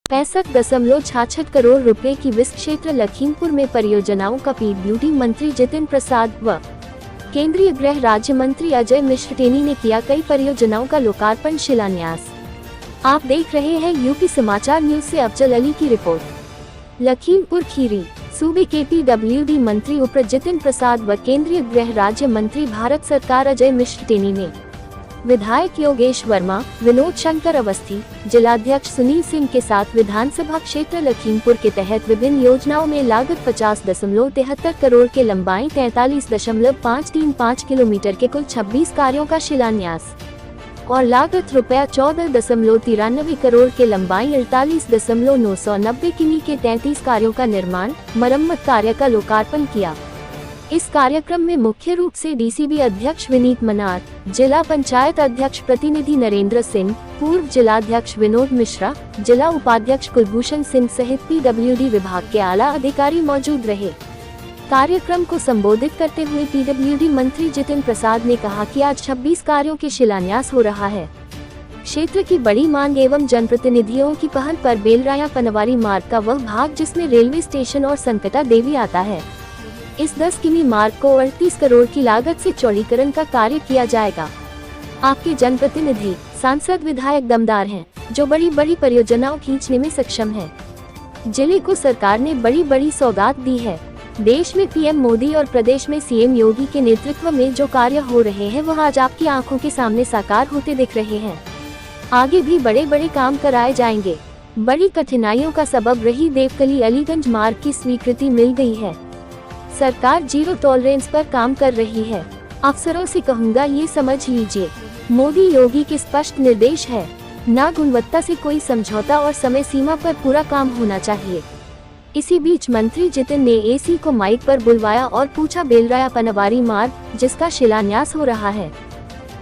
65.66 करोड़ रुपए की विस क्षेत्र लखीमपुर में परियोजनाओं का पीडब्ल्यूडी मंत्री जितिन प्रसाद व केंद्रीय गृह राज्य मंत्री अजय मिश्र टेनी ने किया कई परियोजनाओं का लोकार्पण शिलान्यास। आप देख रहे हैं यूपी समाचार न्यूज से अफजल अली की रिपोर्ट। लखीमपुर खीरी सूबे के पीडब्ल्यूडी मंत्री उप जितिन प्रसाद व केंद्रीय गृह राज्य मंत्री भारत सरकार अजय मिश्र टेनी ने विधायक योगेश वर्मा, विनोद शंकर अवस्थी, जिलाध्यक्ष सुनील सिंह के साथ विधानसभा क्षेत्र लखीमपुर के तहत विभिन्न योजनाओं में लागत 50.73 करोड़ के लंबाई 43.535 किलोमीटर के कुल 26 कार्यों का शिलान्यास और लागत रुपया 14.93 करोड़ के लंबाई 48.990 किमी के 33 कार्यों का निर्माण मरम्मत कार्य का लोकार्पण किया। इस कार्यक्रम में मुख्य रूप से डीसीबी अध्यक्ष विनीत मनार, जिला पंचायत अध्यक्ष प्रतिनिधि नरेंद्र सिंह, पूर्व जिलाध्यक्ष विनोद मिश्रा, जिला उपाध्यक्ष कुलभूषण सिंह सहित पीडब्ल्यूडी विभाग के आला अधिकारी मौजूद रहे। कार्यक्रम को संबोधित करते हुए पीडब्ल्यूडी मंत्री जितिन प्रसाद ने कहा कि आज 26 कार्यों के शिलान्यास हो रहा है। क्षेत्र की बड़ी मांग एवं जनप्रतिनिधियों की पहल पर बेलराया पनवारी मार्ग का वह भाग जिसमें रेलवे स्टेशन और संकटा देवी आता है, इस 10 किमी मार्ग को 38 करोड़ की लागत से चौड़ीकरण का कार्य किया जाएगा। आपके जनप्रतिनिधि, सांसद, विधायक दमदार हैं, जो बड़ी बड़ी परियोजनाओं खींचने में सक्षम हैं। जिले को सरकार ने बड़ी बड़ी सौगात दी है। देश में पीएम मोदी और प्रदेश में सीएम योगी के नेतृत्व में जो कार्य हो रहे हैं वह आज आपकी आंखों के सामने साकार होते दिख रहे हैं। आगे भी बड़े बड़े काम कराए जाएंगे। बड़ी कठिनाइयों का सबब रही देवकली अलीगंज मार्ग की स्वीकृति मिल गई है। सरकार जीरो टॉलरेंस पर काम कर रही है। अफसरों से कहूँगा ये समझ लीजिए, मोदी योगी के स्पष्ट निर्देश है, ना गुणवत्ता से कोई समझौता और समय सीमा पर पूरा काम होना चाहिए। इसी बीच मंत्री जितिन ने एसी को माइक पर बुलवाया और पूछा बेलराया पनवारी मार्ग जिसका शिलान्यास हो रहा है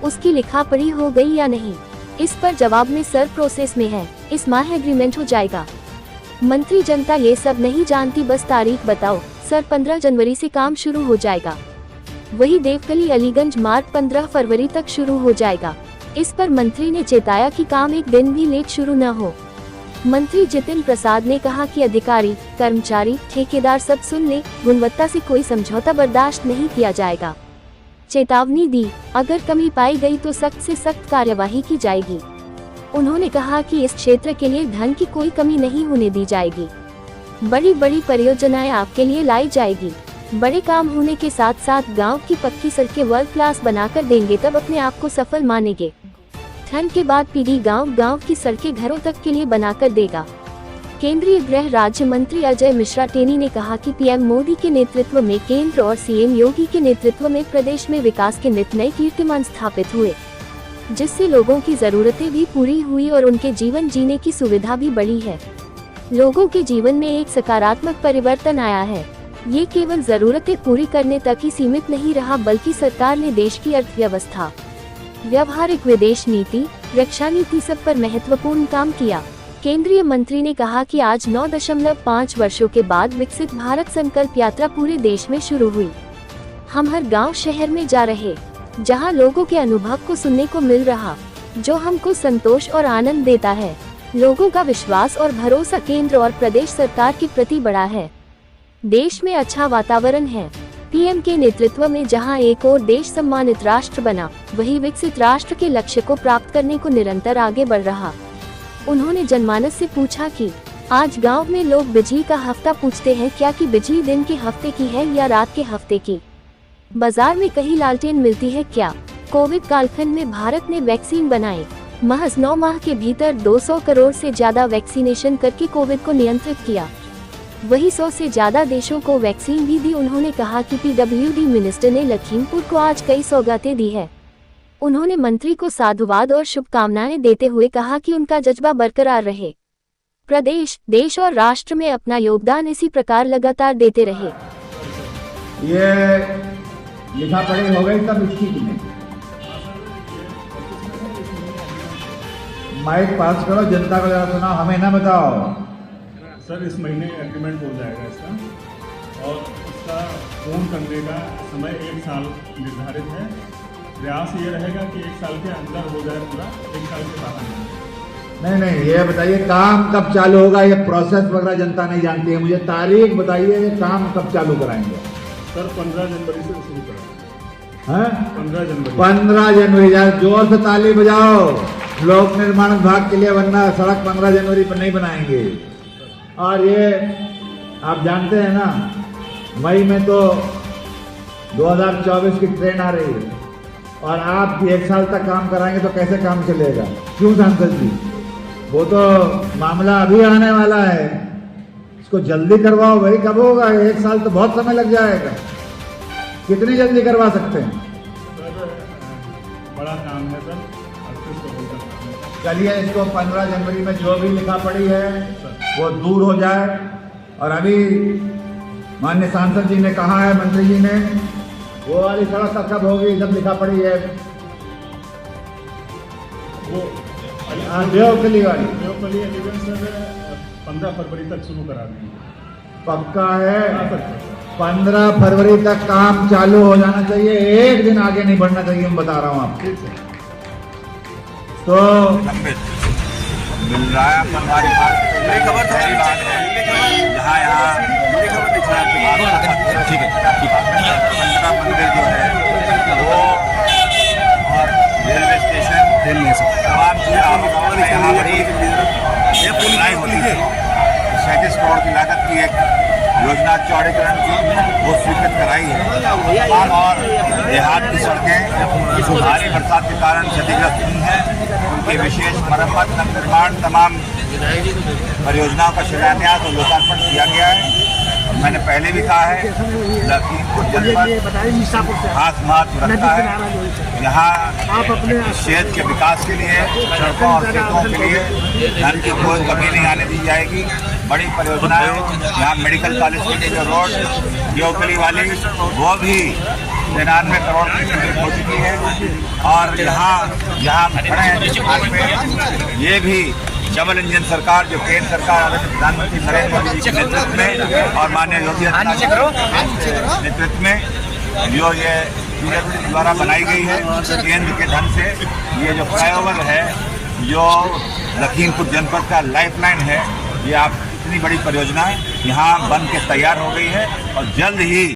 उसकी लिखा पढ़ी हो गई या नहीं। इस पर जवाब में सर प्रोसेस में है, इस माह एग्रीमेंट हो जाएगा। मंत्री जनता ये सब नहीं जानती, बस तारीख बताओ सर। 15 जनवरी से काम शुरू हो जाएगा। वही देवकली अलीगंज मार्ग 15 फरवरी तक शुरू हो जाएगा। इस पर मंत्री ने चेताया कि काम एक दिन भी लेट शुरू न हो। मंत्री जितिन प्रसाद ने कहा कि अधिकारी, कर्मचारी, ठेकेदार सब सुन ले, गुणवत्ता से कोई समझौता बर्दाश्त नहीं किया जाएगा। चेतावनी दी, अगर कमी पाई गई तो सख्त से सख्त कार्यवाही की जाएगी। उन्होंने कहा कि इस क्षेत्र के लिए धन की कोई कमी नहीं होने दी जाएगी। बड़ी बड़ी परियोजनाएं आपके लिए लाई जाएगी। बड़े काम होने के साथ साथ गांव की पक्की सड़कें वर्ल्ड क्लास बनाकर देंगे, तब अपने आप को सफल मानेंगे। ठंड के बाद पीढ़ी गांव की सड़कें घरों तक के लिए बनाकर देगा। केंद्रीय गृह राज्य मंत्री अजय मिश्रा टेनी ने कहा कि पीएम मोदी के नेतृत्व में केंद्र और सीएम योगी के नेतृत्व में प्रदेश में विकास के नित नए कीर्तिमान स्थापित हुए, जिससे लोगों की जरूरतें भी पूरी हुई और उनके जीवन जीने की सुविधा भी बढ़ी है। लोगों के जीवन में एक सकारात्मक परिवर्तन आया है। ये केवल जरूरतें पूरी करने तक ही सीमित नहीं रहा, बल्कि सरकार ने देश की अर्थव्यवस्था, व्यावहारिक विदेश नीति, रक्षा नीति सब पर महत्वपूर्ण काम किया। केंद्रीय मंत्री ने कहा कि आज 9.5 वर्षों के बाद विकसित भारत संकल्प यात्रा पूरे देश में शुरू हुई। हम हर गांव शहर में जा रहे, जहां लोगों के अनुभव को सुनने को मिल रहा, जो हमको संतोष और आनंद देता है। लोगों का विश्वास और भरोसा केंद्र और प्रदेश सरकार के प्रति बड़ा है। देश में अच्छा वातावरण है। पीएम के नेतृत्व में जहां एक और देश सम्मानित राष्ट्र बना, वही विकसित राष्ट्र के लक्ष्य को प्राप्त करने को निरंतर आगे बढ़ रहा। उन्होंने जनमानस से पूछा कि आज गांव में लोग बिजली का हफ्ता पूछते हैं क्या, कि बिजली दिन के हफ्ते की है या रात के हफ्ते की। बाजार में कहीं लालटेन मिलती है क्या। कोविड कालखंड में भारत ने वैक्सीन बनाई। महज 9 माह के भीतर 200 करोड़ से ज्यादा वैक्सीनेशन करके कोविड को नियंत्रित किया। वही 100 से ज्यादा देशों को वैक्सीन भी दी। उन्होंने कहा कि पीडब्ल्यूडी मिनिस्टर ने लखीमपुर को आज कई सौगातें दी है। उन्होंने मंत्री को साधुवाद और शुभकामनाएं देते हुए कहा कि उनका जज्बा बरकरार रहे। प्रदेश, देश और राष्ट्र में अपना योगदान इसी प्रकार लगातार देते रहे। ये लिखा पढ़ी हो गई सब इसकी में। माइक पास करो, जनता को जरा सुनाओ, हमें ना बताओ। सर इस महीने एग्रीमेंट हो जाएगा इसका, और इसका पूर्ण करने का समय 1 साल निर्धारित है। प्रयास ये रहेगा कि 1 साल के अंदर हो जाए पूरा, 1 साल के बाहर नहीं। नहीं, ये बताइए काम कब चालू होगा? ये प्रोसेस वगैरह जनता नहीं जानती है, मुझे तारीख बताइए, ये काम कब चालू कराएंगे? सर 15 जनवरी से शुरू करें। हैं? 15 जनवरी। 15 जनवरी, यार जोर से ताली बजाओ लोक निर्माण विभाग के लिए, वरना सड़क 15 जनवरी पर नहीं बनाएंगे। और ये आप जानते हैं ना, मई में तो 2024 की ट्रेन आ रही है, और आप भी 1 साल तक काम कराएंगे तो कैसे काम चलेगा? क्यों सांसद जी? वो तो मामला अभी आने वाला है, इसको जल्दी करवाओ भाई। कब होगा? 1 साल तो बहुत समय लग जाएगा। कितनी जल्दी करवा सकते हैं? सर बड़ा काम है सर, 38 करोड़ का काम है। चलिए इसको 15 जनवरी में जो भी लिखा पड़ी है वो दूर हो जाए। और अभी माननीय सांसद जी ने कहा है, मंत्री जी ने, वो वाली सड़क कब होगी जब लिखा पड़ी है? वो देवकली वाली देवकली एलिवेंस सर 15 फरवरी तक शुरू करा देंगे। पक्का है? हाँ सर। 15 फरवरी तक काम चालू हो जाना चाहिए, एक दिन आगे नहीं बढ़ना चाहिए, मैं बता रहा हूँ आपको। ठीक है। तो मिल रहा है हमारी खबर सारी बात है। यहाँ ठीक है 15 मंदिर जो है वो, और रेलवे स्टेशन तमाम चीज़ें यहाँ बड़ी बनाई होती है। 37 करोड़ की लागत की एक योजना चौड़ीकरण की वो स्वीकृत कराई है। और देहात की सड़कें भारी बरसात के कारण क्षतिग्रस्त हुई हैं, उनकी विशेष मरम्मत, निर्माण, तमाम परियोजनाओं का शिलान्यास और लोकार्पण किया गया है। और मैंने पहले भी कहा है, लखीमपुर जनपद खास महत्व रखता है। यहाँ क्षेत्र के विकास के लिए, सड़कों और सेतुओं के लिए धन की कोई कमी नहीं आने दी जाएगी। बड़ी परियोजनाएं, यहाँ मेडिकल कॉलेज के लिए जो रोड देवकली वाली, वो भी 99 करोड़ की स्वीकृत हो चुकी है। और यहाँ खड़े हैं, ये भी डबल इंजन सरकार, जो केंद्र सरकार आदरणीय प्रधानमंत्री नरेंद्र मोदी जी के नेतृत्व में और माननीय योगी आदित्यनाथ नेतृत्व में जो ये पीडब्ल्यूडी द्वारा बनाई गई है, केंद्र के धन से ये जो फ्लाईओवर है, जो लखीमपुर जनपद का लाइफलाइन है, ये आप इतनी बड़ी परियोजना यहाँ बन के तैयार हो गई है और जल्द ही